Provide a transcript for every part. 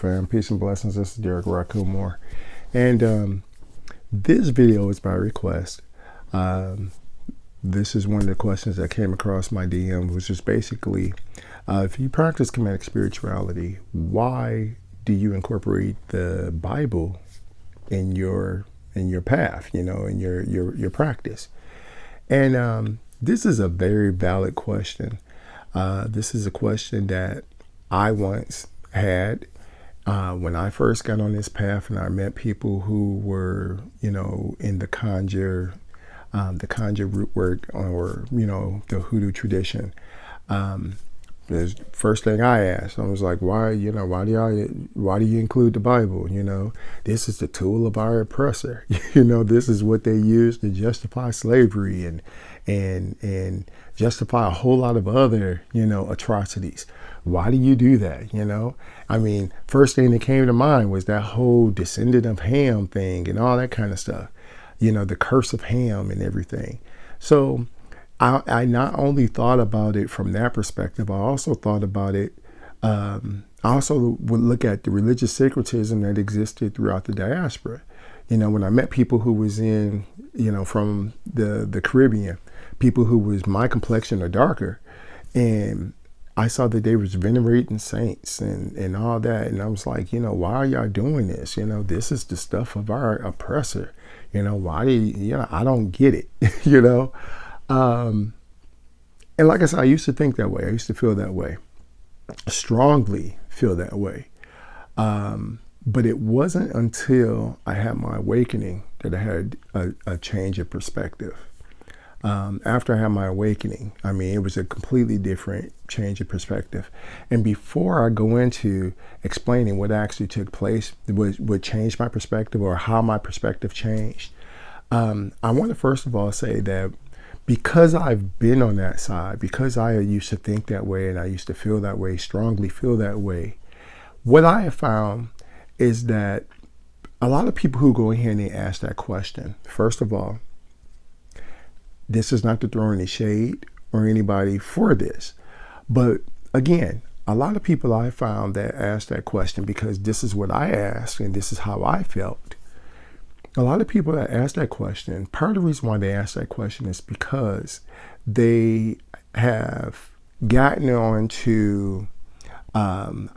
fam. Peace and blessings. This is Derek Raccoon Moore. And this video is by request. This is one of the questions that came across my DM, which is basically, if you practice Kemetic Spirituality, why do you incorporate the Bible in your path, in your practice? And this is a very valid question. This is a question that I once had when I first got on this path, and I met people who were, in the conjure root work, or the Hoodoo tradition. The first thing I asked, I was like, why do you include the Bible? This is the tool of our oppressor. This is what they use to justify slavery and justify a whole lot of other, atrocities. Why do you do that? I mean, first thing that came to mind was that whole descendant of Ham thing and all that kind of stuff, the curse of Ham and everything. So I not only thought about it from that perspective, I also thought about it. I also would look at the religious syncretism that existed throughout the diaspora. When I met people who was in, from the Caribbean, people who was my complexion or darker, and I saw that they was venerating saints and all that. And I was like, why are y'all doing this? This is the stuff of our oppressor. Why do you, I don't get it, And like I said, I used to think that way. I used to feel that way, strongly feel that way. But it wasn't until I had my awakening that I had a change of perspective. After I had my awakening, it was a completely different change of perspective. And before I go into explaining what actually took place, what changed my perspective, or how my perspective changed, I want to first of all say that because I've been on that side, because I used to think that way and I used to feel that way, strongly feel that way, what I have found is that a lot of people who go in here and they ask that question, first of all, this is not to throw any shade or anybody for this. But again, a lot of people I found that ask that question because this is what I asked and this is how I felt. A lot of people that ask that question, part of the reason why they ask that question is because they have gotten on to, and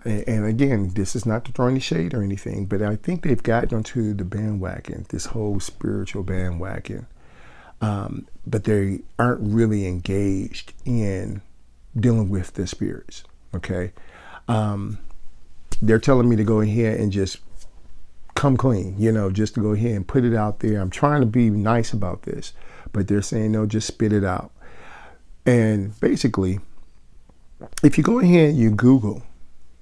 again, this is not to throw any shade or anything, but I think they've gotten onto the bandwagon, this whole spiritual bandwagon. But they aren't really engaged in dealing with the spirits, okay? They're telling me to go ahead and just come clean, just to go ahead and put it out there. I'm trying to be nice about this, but they're saying, no, just spit it out. And basically, if you go ahead and you Google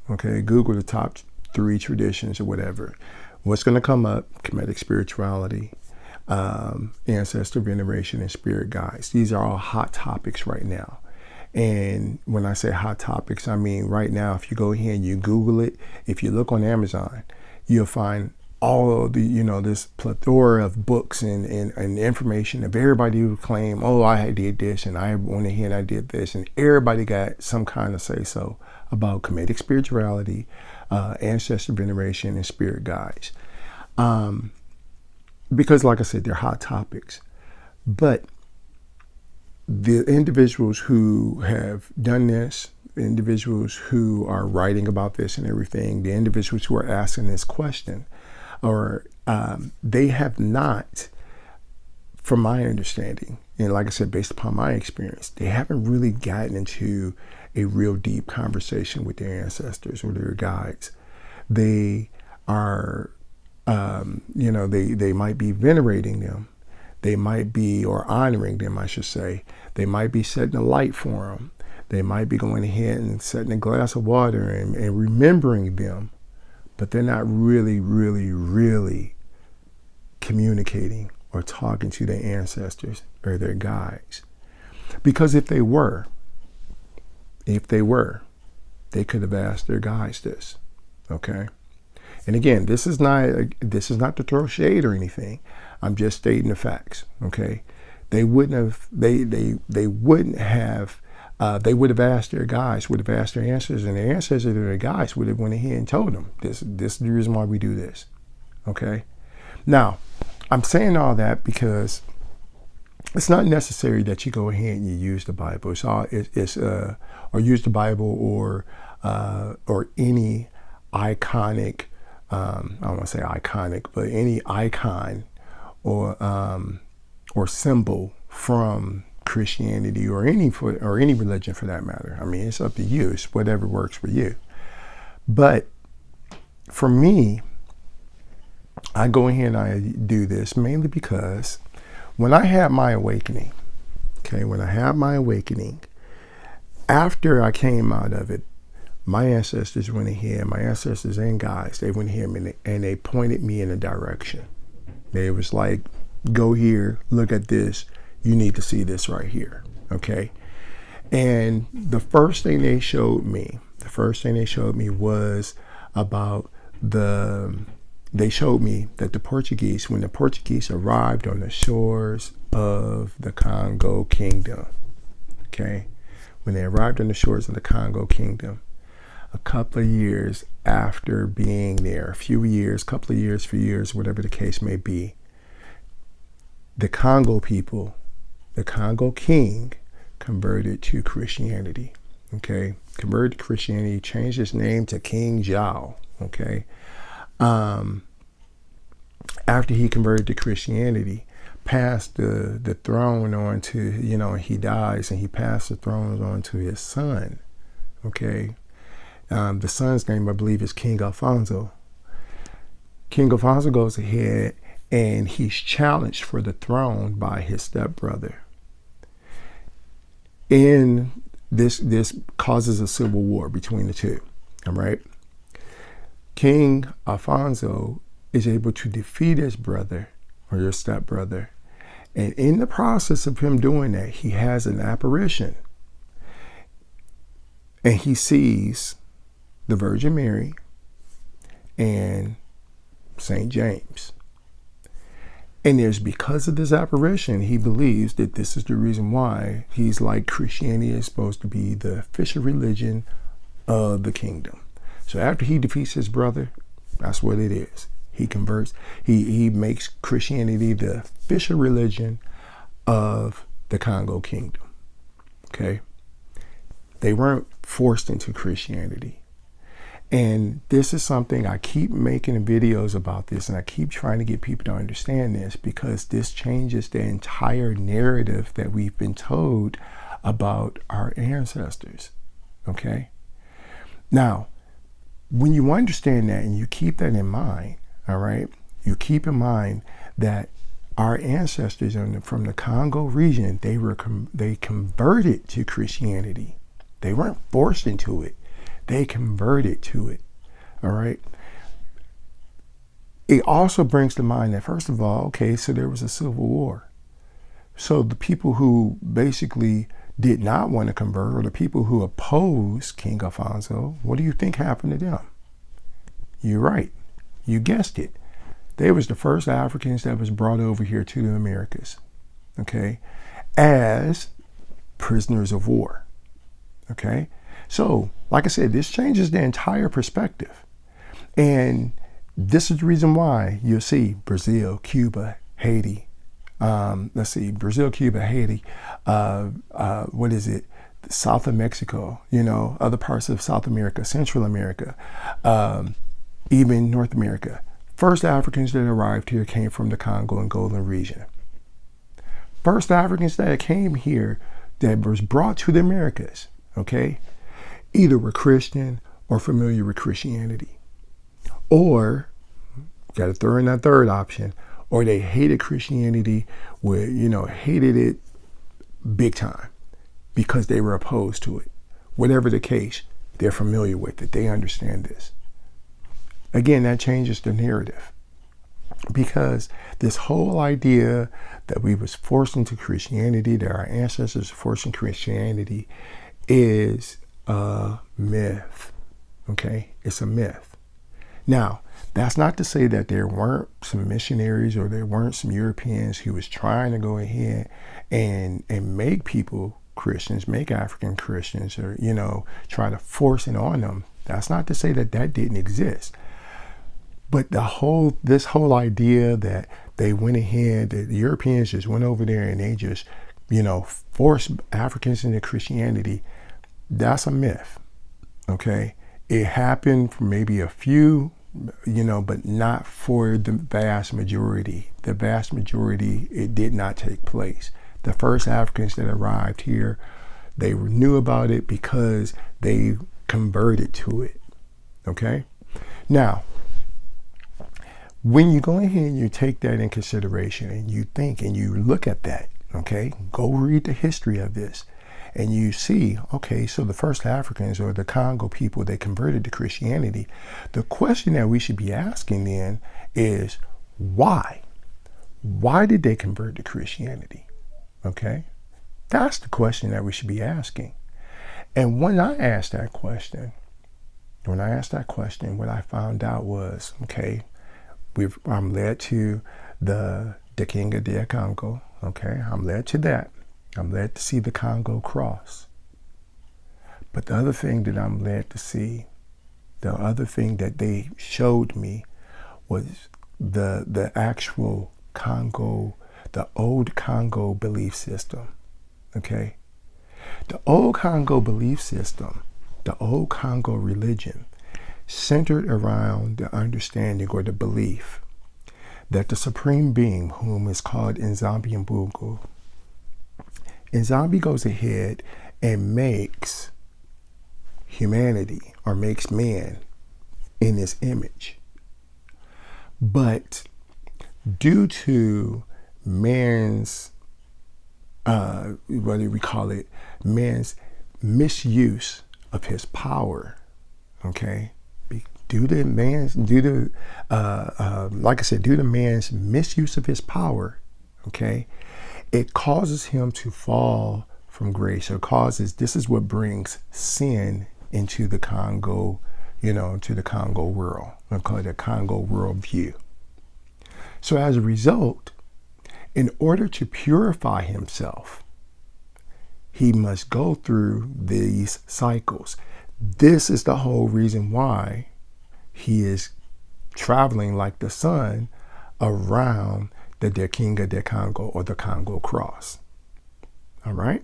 the top 3 traditions or whatever, what's going to come up? Kemetic Spirituality, ancestral veneration, and spirit guides. These are all hot topics right now. And when I say hot topics, I mean right now, if you go ahead and you Google it, if you look on Amazon, you'll find all of the, this plethora of books and information of everybody who claim, oh, I did this and I went ahead and I did this, and everybody got some kind of say so about Kemetic Spirituality, ancestral veneration, and spirit guides. Because like I said, they're hot topics. But the individuals who have done this, the individuals who are writing about this and everything, the individuals who are asking this question, or they have not, from my understanding, and like I said, based upon my experience, they haven't really gotten into a real deep conversation with their ancestors or their guides. They are they might be venerating them. They might be, or honoring them, I should say. They might be setting a light for them. They might be going ahead and setting a glass of water and remembering them. But they're not really, really, really communicating or talking to their ancestors or their guides. Because if they were, they could have asked their guides this, okay? And again, this is not to throw shade or anything. I'm just stating the facts, okay? They wouldn't have they would have asked their guys, would have asked their ancestors, and their ancestors or their guys would have went ahead and told them, this is the reason why we do this. Okay? Now, I'm saying all that because it's not necessary that you go ahead and you use the Bible. Or use the Bible or any iconic, I don't want to say iconic, but any icon or symbol from Christianity or any religion for that matter. I mean, it's up to you. It's whatever works for you. But for me, I go ahead and I do this mainly because when I had my awakening, after I came out of it, my ancestors went ahead, my ancestors and guys, they went ahead and they pointed me in a direction. They was like, go here, look at this. You need to see this right here. Okay. And the first thing they showed me was about they showed me that the Portuguese, when the Portuguese arrived on the shores of the Congo Kingdom, okay, when they arrived on the shores of the Congo Kingdom, a couple of years after being there, a few years, whatever the case may be, the Congo people, the Congo king, converted to Christianity, okay, converted to Christianity, changed his name to King Zhao, okay. After he converted to Christianity, passed the throne on to, he dies and he passed the throne on to his son, okay. The son's name, I believe, is King Alfonso. King Alfonso goes ahead and he's challenged for the throne by his stepbrother. And this causes a civil war between the two, all right? King Alfonso is able to defeat his brother or his stepbrother. And in the process of him doing that, he has an apparition. And he sees the Virgin Mary and St. James. And there's, because of this apparition, he believes that this is the reason why he's like, Christianity is supposed to be the official religion of the kingdom. So after he defeats his brother, that's what it is. He converts, he makes Christianity the official religion of the Congo Kingdom. Okay? They weren't forced into Christianity. And this is something I keep making videos about this, and I keep trying to get people to understand this, because this changes the entire narrative that we've been told about our ancestors. Okay? Now, when you understand that and you keep that in mind, all right, you keep in mind that our ancestors from the Congo region, they converted to Christianity. They weren't forced into it. They converted to it. All right. It also brings to mind that, first of all, okay, so there was a civil war. So the people who basically did not want to convert, or the people who opposed King Alfonso, what do you think happened to them? You're right. You guessed it. They was the first Africans that was brought over here to the Americas, okay, as prisoners of war. Okay. So, like I said, this changes the entire perspective. And this is the reason why you'll see Brazil, Cuba, Haiti. Brazil, Cuba, Haiti. What is it? South of Mexico, other parts of South America, Central America, even North America. First Africans that arrived here came from the Congo and Golden region. First Africans that came here that was brought to the Americas, okay, either were Christian or familiar with Christianity, or, got to throw in that third option, or they hated Christianity, hated it big time because they were opposed to it. Whatever the case, they're familiar with it. They understand this. Again, that changes the narrative, because this whole idea that we was forced into Christianity, that our ancestors were forced into Christianity, is a myth. Okay? It's a myth. Now, that's not to say that there weren't some missionaries or there weren't some Europeans who was trying to go ahead and make people Christians, make African Christians, or, try to force it on them. That's not to say that that didn't exist. But this whole idea that they went ahead, that the Europeans just went over there and they just, forced Africans into Christianity, that's a myth. Okay. It happened for maybe a few, but not for the vast majority. The vast majority, it did not take place. The first Africans that arrived here, they knew about it because they converted to it. Okay. Now, when you go ahead and you take that in consideration and you think and you look at that, okay, go read the history of this and you see, okay, so the first Africans or the Congo people, they converted to Christianity. The question that we should be asking then is why? Why did they convert to Christianity? Okay, that's the question that we should be asking. And when I asked that question, what I found out was, okay, I'm led to the King of the Congo. Okay, I'm led to that. I'm led to see the Congo cross. But the other thing that I'm led to see, the other thing that they showed me was the actual Congo, the old Congo belief system. Okay, the old Congo belief system, the old Congo religion, centered around the understanding or the belief that the supreme being, whom is called Nzambi, Nzambi goes ahead and makes humanity or makes man in his image. But due to man's, what do we call it? Man's misuse of his power, okay? Due to man's misuse of his power, okay, it causes him to fall from grace. Or this is what brings sin into the Congo, to the Congo world. I call it the Congo world view. So as a result, in order to purify himself, he must go through these cycles. This is the whole reason why he is traveling like the sun around the King of the Congo or the Congo cross. All right.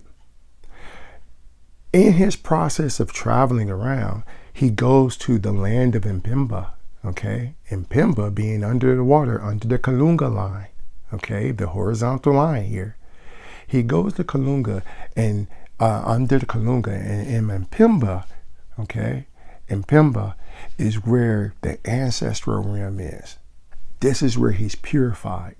In his process of traveling around, he goes to the land of Mpimba. Okay. Mpimba being under the water, under the Kalunga line. Okay. The horizontal line here. He goes to Kalunga and under the Kalunga and in Mpimba. Okay. Mpimba is where the ancestral realm is. This is where he's purified.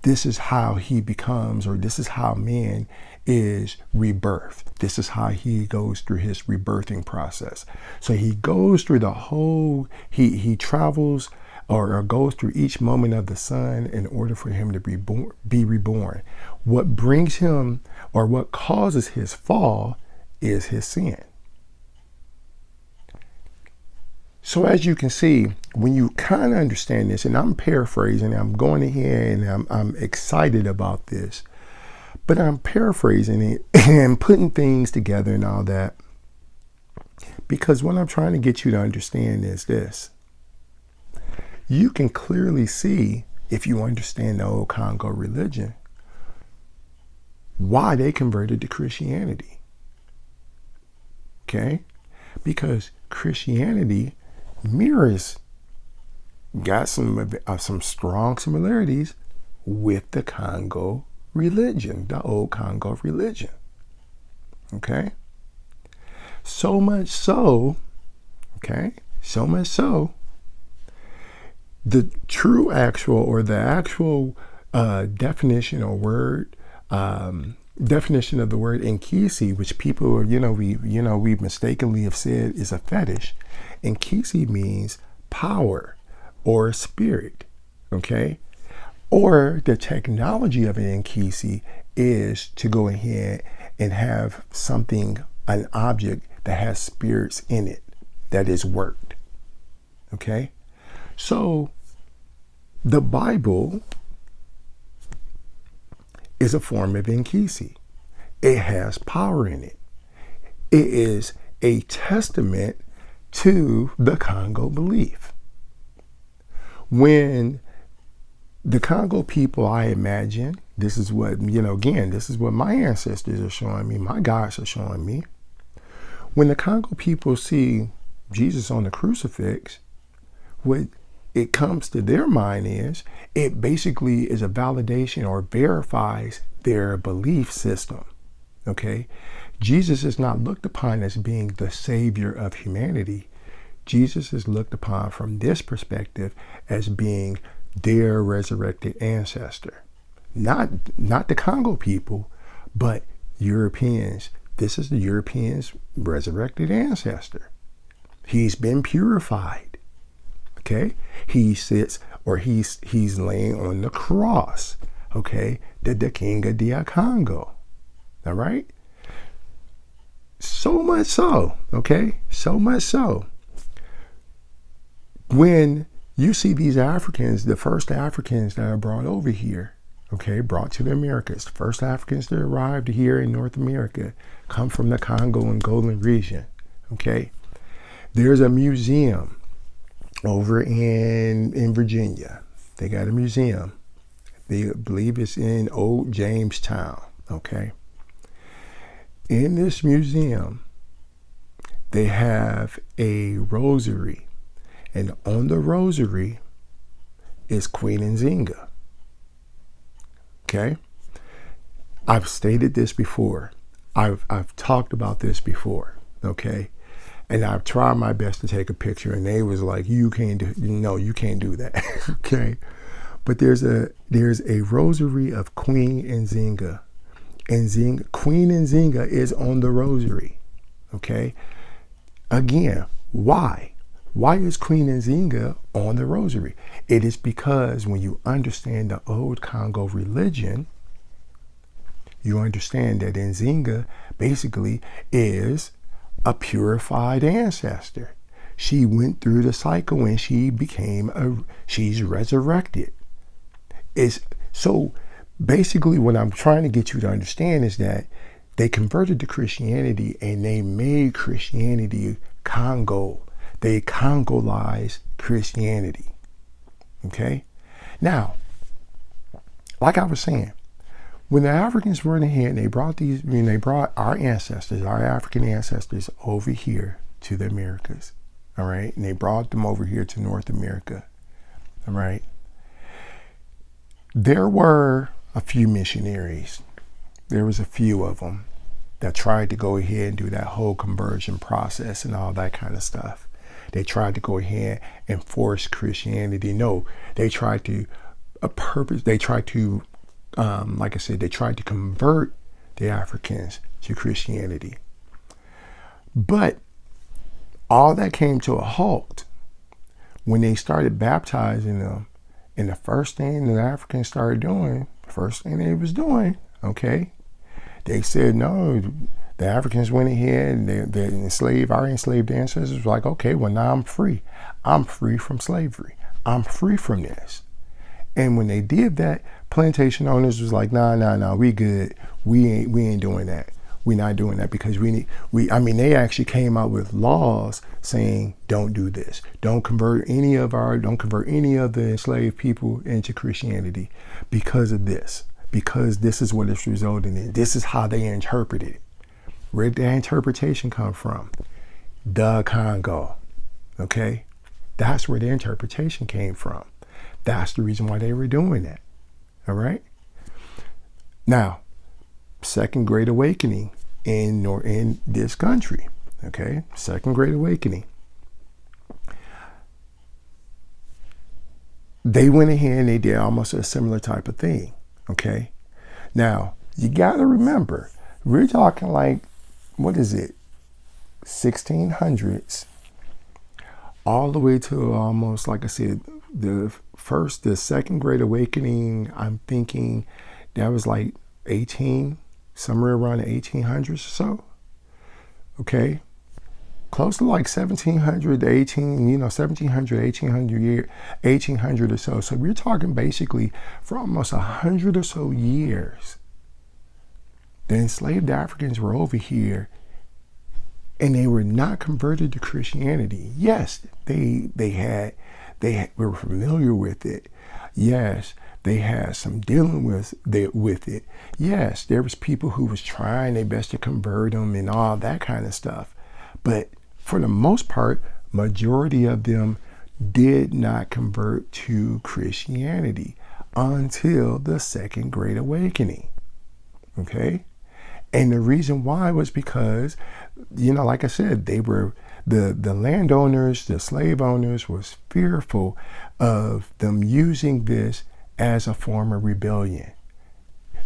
This is how he becomes, or this is how man is rebirthed. This is how he goes through his rebirthing process. So he goes through the whole, he travels or goes through each moment of the sun in order for him to be reborn. What brings him, or what causes his fall, is his sin. So as you can see, when you kind of understand this, and I'm paraphrasing, I'm going ahead and I'm excited about this, but I'm paraphrasing it and putting things together and all that, because what I'm trying to get you to understand is this. You can clearly see, if you understand the old Congo religion, why they converted to Christianity. Okay? Because Christianity got some strong similarities with the Congo religion, the old Congo religion. Okay? So much so, the true actual, or the actual definition or word, definition of the word Nkisi, which people, we mistakenly have said is a fetish. Nkisi means power or spirit, okay? Or the technology of an Nkisi is to go ahead and have something, an object that has spirits in it that is worked, okay? So the Bible is a form of Nkisi. It has power in it. It is a testament to the Kongo belief. When the Kongo people, I imagine, this is what, again, this is what my ancestors are showing me, my gods are showing me. When the Kongo people see Jesus on the crucifix, what it comes to their mind is, it basically is a validation or verifies their belief system. Okay? Jesus is not looked upon as being the savior of humanity. Jesus is looked upon from this perspective as being their resurrected ancestor. Not the Kongo people, but Europeans. This is the Europeans' resurrected ancestor. He's been purified. Okay? He sits, or he's laying on the cross. Okay? The King of the Congo. All right? So much so. Okay? So much so. When you see these Africans, the first Africans that are brought over here, okay, brought to the Americas, the first Africans that arrived here in North America come from the Congo and Golden region, okay? There's a museum over in Virginia. They got a museum. They believe it's in Old Jamestown, okay? In this museum, they have a rosary. And on the rosary is Queen Nzinga. Okay? I've stated this before. I've talked about this before. Okay? And I've tried my best to take a picture, and they was like, you can't do that. Okay? But there's a rosary of Queen Nzinga. Queen Nzinga is on the rosary. Okay? Again, why? Why is Queen Nzinga on the rosary? It is because when you understand the old Congo religion, you understand that Nzinga basically is a purified ancestor. She went through the cycle and she's resurrected. So basically what I'm trying to get you to understand is that they converted to Christianity and they made Christianity Congo. They Congolized Christianity. Okay? Now, like I was saying, when the Africans went ahead and they brought our ancestors, our African ancestors over here to the Americas. All right? And they brought them over here to North America. All right? There were a few missionaries. There was a few of them that tried to go ahead and do that whole conversion process and all that kind of stuff. They tried to go ahead and force Christianity. No, they tried to they tried to convert the Africans to Christianity. But all that came to a halt when they started baptizing them. And the first thing the Africans started doing, okay, they said, no, the Africans went ahead and our enslaved ancestors were like, okay, well, now I'm free. I'm free from slavery. I'm free from this. And when they did that, plantation owners was like, nah, we good. We ain't doing that. We're not doing that because they actually came out with laws saying, don't do this. Don't convert any of the enslaved people into Christianity because of this. Because this is what it's resulting in. This is how they interpreted it. Where did that interpretation come from? The Congo. Okay? That's where the interpretation came from. That's the reason why they were doing that. All right? Now, Second Great Awakening in this country. Okay? Second Great Awakening. They went ahead and they did almost a similar type of thing. Okay? Now, you got to remember, we're talking like, what is it? 1600s, all the way to almost, like I said, the Second Great Awakening. I'm thinking that was like somewhere around the 1800s or so. Okay, close to like 1700 to 1800 or so. So we're talking basically for almost 100 or so years. The enslaved Africans were over here, and they were not converted to Christianity. Yes, they were familiar with it. Yes, they had some dealing with it. Yes, there was people who was trying their best to convert them and all that kind of stuff. But for the most part, majority of them did not convert to Christianity until the Second Great Awakening. Okay? And the reason why was because, like I said, they were the landowners, the slave owners was fearful of them using this as a form of rebellion.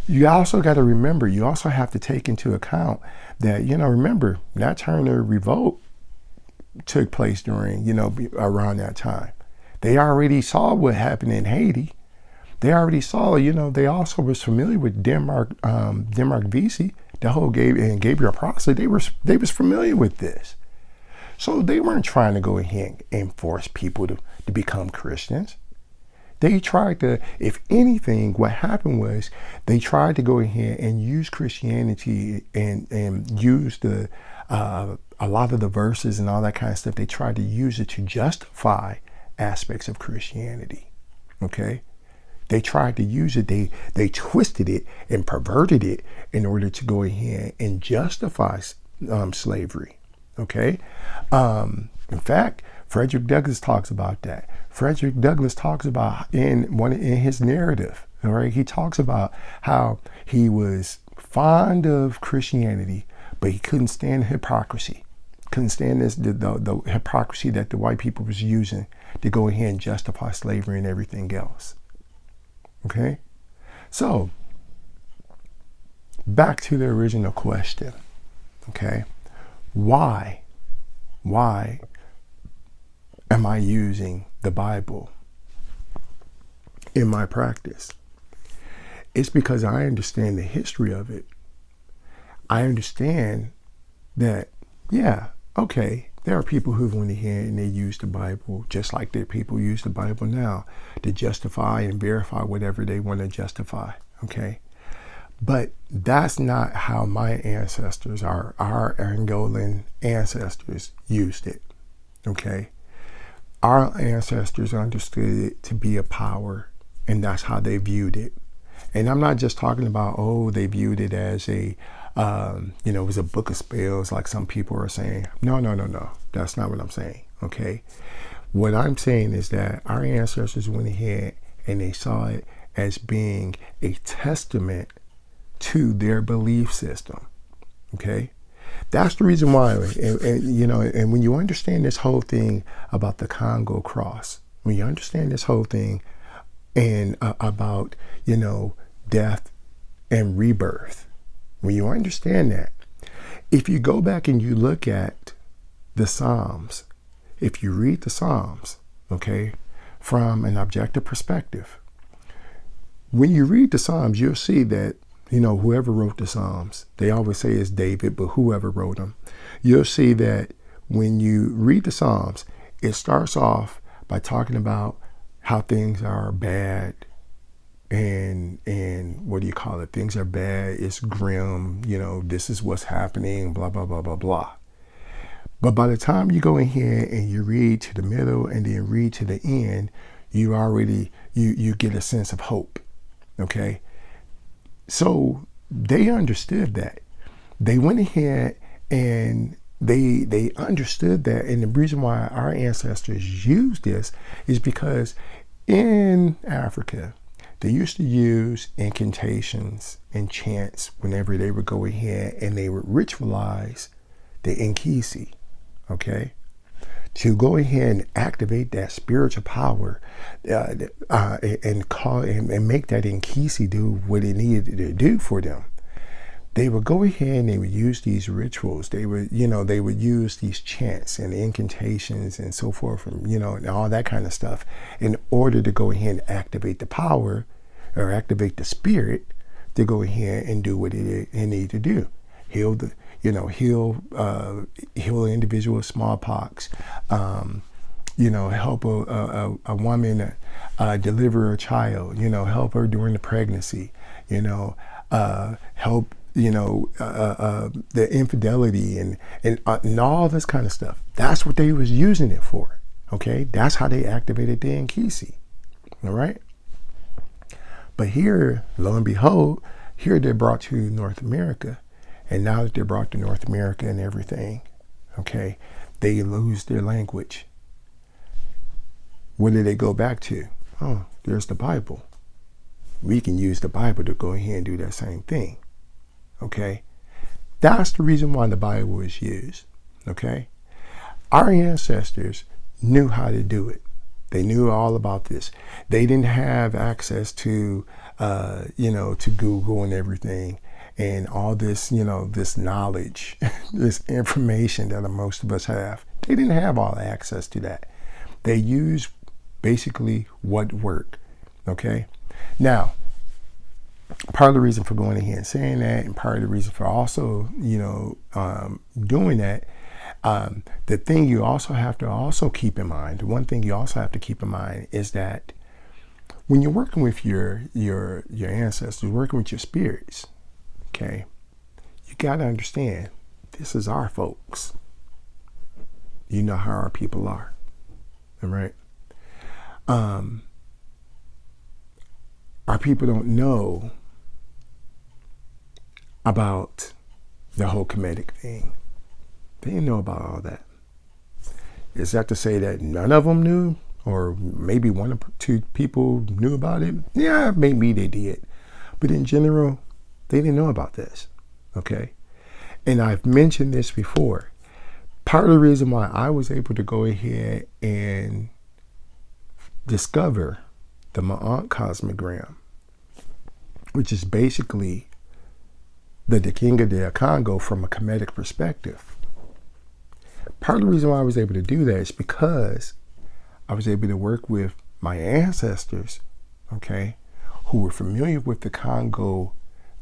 You also got to remember, you also have to take into account that, remember, Nat Turner Revolt took place during, around that time. They already saw what happened in Haiti. They already saw, they also was familiar with Denmark Vesey, the whole Gabriel Prosser. They was familiar with this. So they weren't trying to go ahead and force people to become Christians. They tried to, if anything, what happened was they tried to go ahead and use Christianity and use a lot of the verses and all that kind of stuff. They tried to use it to justify aspects of Christianity. Okay? They tried to use it. They twisted it and perverted it in order to go ahead and justify slavery. Okay? In fact, Frederick Douglass talks about that. Frederick Douglass talks about in his narrative, all right, he talks about how he was fond of Christianity, but he couldn't stand hypocrisy. Couldn't stand the hypocrisy that the white people was using to go ahead and justify slavery and everything else. Okay? So, back to the original question. Okay? Why am I using the Bible in my practice? It's because I understand the history of it. I understand that, okay, there are people who went ahead and they used the Bible just like the people use the Bible now to justify and verify whatever they want to justify, okay? But that's not how my ancestors, our Angolan ancestors, used it, okay? Our ancestors understood it to be a power, and that's how they viewed it. And I'm not just talking about, they viewed it as it was a book of spells like some people are saying. No. That's not what I'm saying, okay? What I'm saying is that our ancestors went ahead and they saw it as being a testament to their belief system, okay? That's the reason why, and when you understand this whole thing about the Kongo cross, when you understand this whole thing and about, death and rebirth, when you understand that, if you go back and you look at the Psalms, if you read the Psalms, okay, from an objective perspective, when you read the Psalms, you'll see that whoever wrote the Psalms, they always say it's David, but whoever wrote them, you'll see that when you read the Psalms, it starts off by talking about how things are bad and what do you call it? Things are bad, it's grim, this is what's happening, blah, blah, blah, blah, blah. But by the time you go in here and you read to the middle and then read to the end, you already, you get a sense of hope, okay? So they understood that. They went ahead and they understood that. And the reason why our ancestors used this is because in Africa, they used to use incantations and chants whenever they would go ahead and they would ritualize the An Nkisis, okay? To go ahead and activate that spiritual power and make that An Nkisis do what it needed to do for them. They would go ahead and they would use these rituals. They would use these chants and incantations and so forth, and all that kind of stuff in order to go ahead and activate the power or activate the spirit to go ahead and do what it needed to do. Heal the heal an individual with smallpox, help a woman deliver a child, help her during the pregnancy, help the infidelity and all this kind of stuff. That's what they was using it for. Okay, that's how they activated the An Nkisis. All right. But here, lo and behold, here they're brought to North America, and now that they're brought to North America and everything, okay, they lose their language. What do they go back to? Oh, there's the Bible. We can use the Bible to go ahead and do that same thing. Okay? That's the reason why the Bible is used. Okay? Our ancestors knew how to do it. They knew all about this. They didn't have access to, to Google and everything and all this, this knowledge, this information that most of us have. They didn't have all access to that. They used basically what worked. Okay? Now, part of the reason for going ahead and saying that, and part of the reason for also, doing that, the thing you also have to keep in mind, the one thing you also have to keep in mind is that when you're working with your ancestors, working with your spirits, okay, you got to understand, this is our folks. You know how our people are, all right? Our people don't know about the whole Kemetic thing. They didn't know about all that. Is that to say that none of them knew? Or maybe one or two people knew about it? Yeah, maybe they did. But in general, they didn't know about this. Okay? And I've mentioned this before. Part of the reason why I was able to go ahead and discover the Ma'ant cosmogram, which is basically the Kongo de Congo from a Kemetic perspective. Part of the reason why I was able to do that is because I was able to work with my ancestors, okay, who were familiar with the Kongo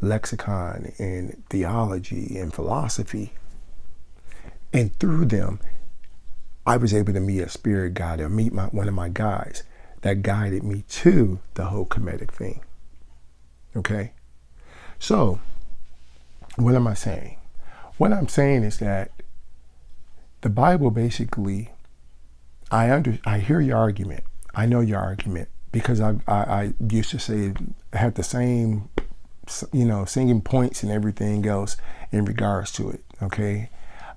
lexicon and theology and philosophy. And through them, I was able to meet a spirit guide or meet one of my guides that guided me to the whole Kemetic thing. Okay? So, what am I saying? What I'm saying is that the Bible basically, I hear your argument. I know your argument because I used to say I had the same, singing points and everything else in regards to it. Okay.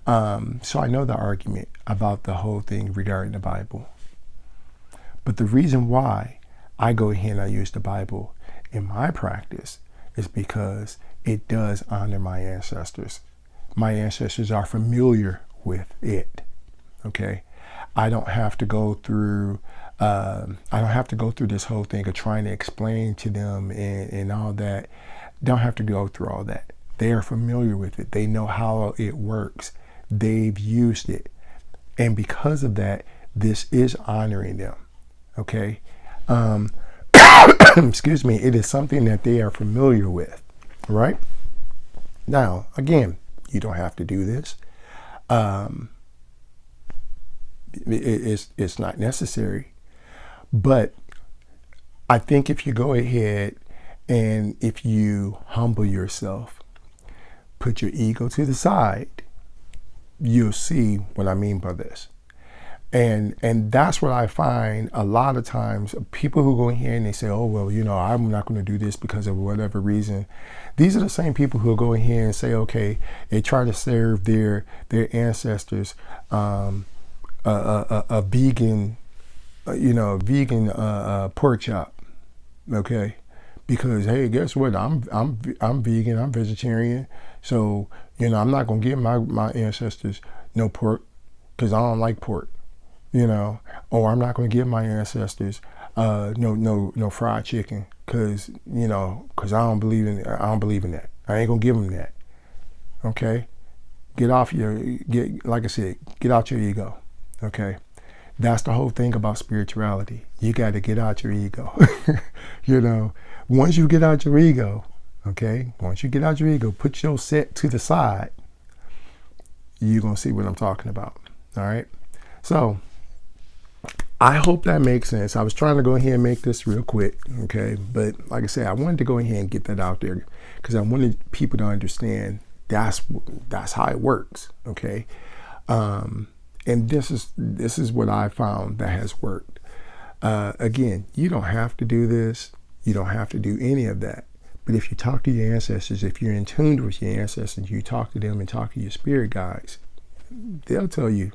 So I know the argument about the whole thing regarding the Bible. But the reason why I go ahead and I use the Bible in my practice is because it does honor my ancestors. My ancestors are familiar with it. Okay, I don't have to go through. This whole thing of trying to explain to them and all that. Don't have to go through all that. They are familiar with it. They know how it works. They've used it, and because of that, this is honoring them. Okay, excuse me. It is something that they are familiar with. Right? Now, again, you don't have to do this. It's not necessary. But I think if you go ahead and if you humble yourself, put your ego to the side, you'll see what I mean by this. And that's what I find a lot of times. People who go in here and they say, oh, well, I'm not going to do this because of whatever reason. These are the same people who will go in here and say, okay, they try to serve their ancestors a vegan, pork chop. Okay. Because, hey, guess what? I'm vegan, I'm vegetarian. So, I'm not going to give my ancestors no pork because I don't like pork. Or I'm not going to give my ancestors no fried chicken because I don't believe in that. I ain't gonna give them that. Okay, get out your ego. Okay, that's the whole thing about spirituality. You got to get out your ego. Once you get out your ego, put your set to the side. You're gonna see what I'm talking about. All right, so. I hope that makes sense. I was trying to go ahead and make this real quick, okay? But like I said, I wanted to go ahead and get that out there because I wanted people to understand that's how it works, okay? And this is what I found that has worked. Again, you don't have to do this. You don't have to do any of that. But if you talk to your ancestors, if you're in tune with your ancestors, you talk to them and talk to your spirit guides, they'll tell you,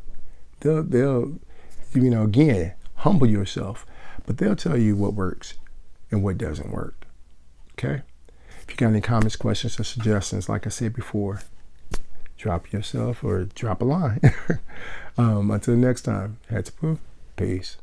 they'll again, humble yourself, but they'll tell you what works and what doesn't work. Okay? If you got any comments, questions, or suggestions, like I said before, drop yourself or drop a line. Until next time, Hatzapu, peace.